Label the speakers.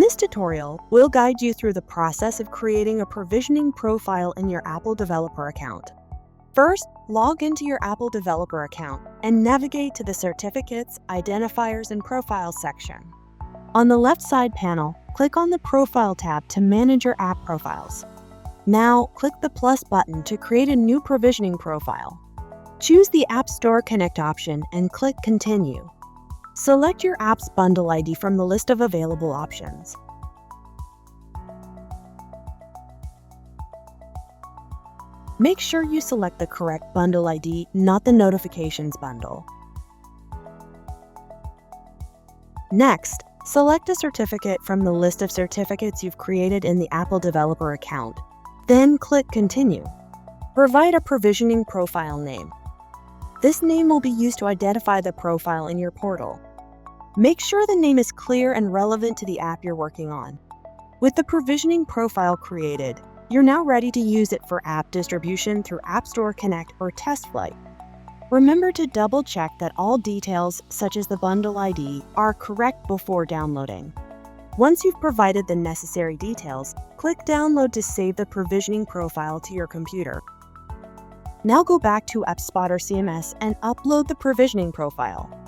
Speaker 1: this tutorial, we'll guide you through the process of creating a provisioning profile in your Apple developer account. First, log into your Apple developer account and navigate to the Certificates, Identifiers, and Profiles section. On the left side panel, click on the Profile tab to manage your app profiles. Now, click the plus button to create a new provisioning profile. Choose the App Store Connect option and click Continue. Select your app's bundle ID from the list of available options. Make sure you select the correct bundle ID, not the notifications bundle. Next, select a certificate from the list of certificates you've created in the Apple developer account. Then click Continue. Provide a provisioning profile name. This name will be used to identify the profile in your portal. Make sure the name is clear and relevant to the app you're working on. With the provisioning profile created, you're now ready to use it for app distribution through App Store Connect or TestFlight. Remember to double-check that all details, such as the bundle ID, are correct before downloading. Once you've provided the necessary details, click Download to save the provisioning profile to your computer. Now go back to AppSpotter CMS and upload the provisioning profile.